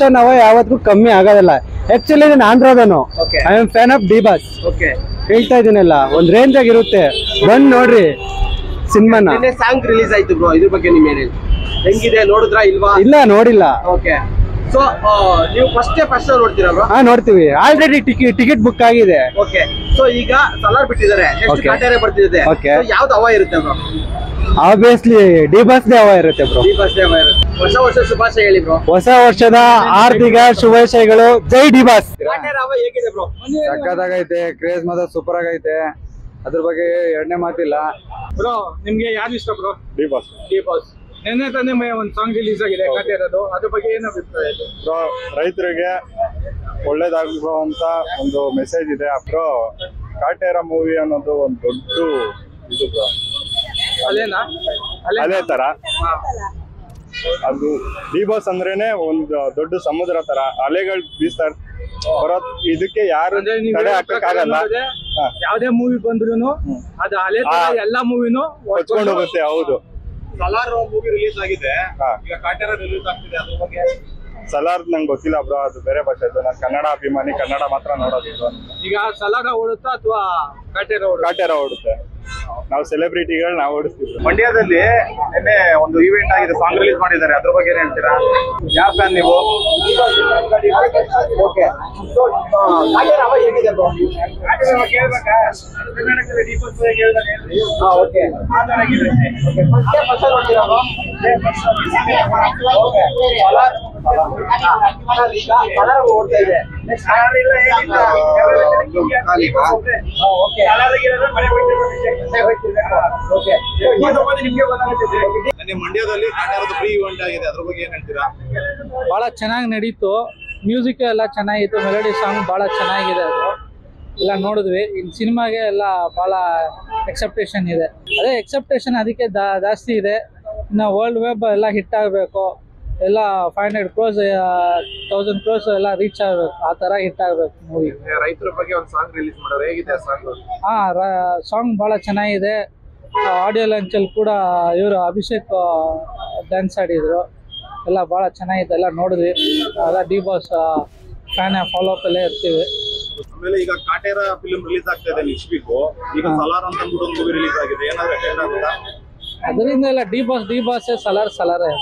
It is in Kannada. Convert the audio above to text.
ಆಕ್ಷನ್ ಅವ ಯಾವತ್ತೂ ಕಮ್ಮಿ ಆಗೋದಿಲ್ಲ. ಆಕ್ಚುಲಿ ನಾನು ಆಂಧ್ರದನು, I am fan of D boss. ಹೇಳ್ತಾ ಇದೀನಲ್ಲ, ಒಂದ್ ರೇಂಜ್ ಆಗಿರುತ್ತೆ, ಬಂದ್ ನೋಡ್ರಿ ಸಿನಿಮಾನ. ಸಾಂಗ್ ರಿಲೀಸ್ ಆಯ್ತು ಬ್ರೋ, ಇದ್ರ ಬಗ್ಗೆ ನಿಮ್ ಏನೇನು ಹೆಂಗಿದೆ, ನೋಡಿದ್ರಾ ಇಲ್ವಾ? ಇಲ್ಲ, ನೋಡಿಲ್ಲ. ಓಕೆ, ಸೊ ನೀವು ಫಸ್ಟ್ ನೋಡ್ತೀರಾ ಬ್ರೋ? ಹಾ, ನೋಡ್ತೀವಿ. ಆಲ್ರೆಡಿ ಟಿಕೆಟ್ ಬುಕ್ ಆಗಿದೆ. ಓಕೆ, ಸೊ ಈಗ ಸಲಾರ್ ಬಿಟ್ಟಿದ್ದಾರೆ, ನೆಕ್ಸ್ಟ್ ಕಾಟೇರ ಬರ್ತಿದೆ. ಯಾವ್ದು ಹವಾ ಇರುತ್ತೆ bro? Obviously D boss they ಹವಾ ಇರುತ್ತೆ ಬ್ರೋ. ಡಿ ಬಾಸ್ ದೇ ಹವಾ ಇರುತ್ತೆ. ಹೊಸ ವರ್ಷ ಶುಭಾಶಯ ಹೇಳಿ ಬ್ರೋ. ಹೊಸ ವರ್ಷದ ಆರ್ಥಿಕ ಶುಭಾಶಯಗಳು. ಜೈ ಡಿ ಬಾಸ್. ಕಾಟೇರ ಹವಾ ಹೇಗಿದೆ ಬ್ರೋ? ಸಕ್ಕತ್ತಾಗೈತೆ, ಕ್ರೇಜ್ ಮಾತ್ರ ಸೂಪರ್ ಆಗೈತೆ, ಅದ್ರ ಬಗ್ಗೆ ಎರಡನೇ ಮಾತಿಲ್ಲ. ಬ್ರೋ ನಿಮ್ಗೆ ಯಾರು ಇಷ್ಟ bro? D boss. D boss. ನಿನ್ನೆ ತಾನೇ ಒಂದು ಸಾಂಗ್ ರಿಲೀಸ್ ಆಗಿದೆ ಕಾಟೇರದು, ಅದ್ರ ಬಗ್ಗೆ ಏನು ಅಭಿಪ್ರಾಯ ಇದೆ ಬ್ರೋ? ರೈತರಿಗೆ ಒಳ್ಳೇದಾಗುವಂತ ಒಂದು ಮೆಸೇಜ್ ಇದೆ ಬ್ರೋ. ಕಾಟೇರ ಮೂವಿ ಅನ್ನೋದು ಒಂದು ದೊಡ್ಡ ಇದು ಬ್ರೋ. ಅದೇ ತರ ಅದು ಡಿ ಬಾಸ್ ಅಂದ್ರೇನೆ ಒಂದು ದೊಡ್ಡ ಸಮುದ್ರ ತರ, ಅಲೆಗಳು ಬೀಸ್ತಾ ಬರೋದ್. ಇದಕ್ಕೆ ಯಾರು ತಡೆ ಹಾಕಕ್ಕಾಗಲ್ಲ. ಯಾವ್ದೇ ಮೂವಿ ಬಂದ್ರು ಅದು ಅಲೆ ಎಲ್ಲಾ ಮೂವಿನೂ ಹೊಚ್ಕೊಂಡು ಹೋಗುತ್ತೆ. ಹೌದು, ಸಲಾರ್ ಮೂವಿ ರಿಲೀಸ್ ಆಗಿದೆ, ಈಗ ಕಾಟೇರ ರಿಲೀಸ್ ಆಗ್ತಿದೆ, ಅದ್ರ ಬಗ್ಗೆ? ಸಲಾರ್ ನಂಗೆ ಗೊತ್ತಿಲ್ಲ ಬ್ರೋ, ಅದು ಬೇರೆ ಭಾಷೆದು. ನಾನು ಕನ್ನಡ ಅಭಿಮಾನಿ, ಕನ್ನಡ ಮಾತ್ರ ನೋಡೋದು. ಈಗ ಸಲಾರ ಓಡುತ್ತಾ ಅಥವಾ ಕಾಟೇರ ಓಡುತ್ತೆ. ನಾವು ಸೆಲೆಬ್ರಿಟಿಗಳು ನಾವು ಓಡಿಸ್ತೀವಿ. ಮಂಡ್ಯದಲ್ಲಿ ನಿನ್ನೆ ಒಂದು ಇವೆಂಟ್ ಆಗಿದೆ, ಸಾಂಗ್ ರಿಲೀಸ್ ಮಾಡಿದ್ದಾರೆ, ಅದ್ರ ಬಗ್ಗೆ ಏನ್ ಹೇಳ್ತೀರಾ? ಯಾವ ಫ್ಯಾನ್ ನೀವು? ಓಕೆ, ಕಾಟೇರ ಹವಾ ಹೇಗಿದೆ ಬ್ರೋ? ಓಕೆ, ಓಡ್ತಾ ಇದೆ. ಮಂಡ್ಯದಲ್ಲಿ ಕಾಟೇರದ ಪ್ರೀ ಇವೆಂಟ್ ಆಗಿದೆ, ಅದ್ರ ಬಗ್ಗೆ ಏನ್ ಹೇಳ್ತೀರಾ? ಬಹಳ ಚೆನ್ನಾಗಿ ನಡೀತು, ಮ್ಯೂಸಿಕ್ ಎಲ್ಲ ಚೆನ್ನಾಗಿತ್ತು, ಮೆಲೋಡಿ ಸಾಂಗ್ ಬಹಳ ಚೆನ್ನಾಗಿದೆ. ಅದು ಎಲ್ಲ ನೋಡಿದ್ವಿ. ಇನ್ನು ಸಿನಿಮಾಗೆ ಎಲ್ಲ ಬಹಳ ಎಕ್ಸೆಪ್ಟೇಷನ್ ಇದೆ. ಅದೇ ಎಕ್ಸೆಪ್ಟೇಷನ್ ಅದಕ್ಕೆ ಜಾಸ್ತಿ ಇದೆ. ಇನ್ನು ವರ್ಲ್ಡ್ ವೆಬ್ ಎಲ್ಲ ಹಿಟ್ ಆಗಬೇಕು, ಎಲ್ಲ 500 crores 1000 crores ಎಲ್ಲ ರೀಚ್ ಆಗಬೇಕು, ಆ ತರ ಹಿಟ್ ಆಗಬೇಕು ಮೂವಿ. ರೈತರ ಬಗ್ಗೆ ಒಂದು ಸಾಂಗ್ ರಿಲೀಸ್ ಮಾಡೋರು, ಹೇಗಿದೆ ಸಾಂಗ್? ಸಾಂಗ್ ಬಹಳ ಚೆನ್ನಾಗಿದೆ. ಆಡಿಯೋ ಲಾಂಚಲ್ಲಿ ಕೂಡ ಇವರು ಅಭಿಷೇಕ್ ಡ್ಯಾನ್ಸ್ ಆಡಿದ್ರು, ಎಲ್ಲ ಬಹಳ ಚೆನ್ನಾಗಿದೆ, ಎಲ್ಲ ನೋಡಿದ್ವಿ. ಎಲ್ಲ D boss fan follow up ಎಲ್ಲ ಇರ್ತೀವಿ. ಆಮೇಲೆ ಈಗ ಕಾಟೇರ ಫಿಲ್ಮ್ ರಿಲೀಸ್ ಆಗ್ತಾ ಇದೆ ನೆಕ್ಸ್ಟ್ ವೀಕ್. ಈಗ ಸಲಾರ್ ಅಂತ ಮೂವಿ ರಿಲೀಸ್ ಆಗಿದೆ, ಏನಾದ್ರು ಅಟೆಂಡ್ ಆಗುತ್ತಾ? ಅದರಿಂದ ಎಲ್ಲ ಡಿ ಬಾಸ್ ಸಲಾರೇ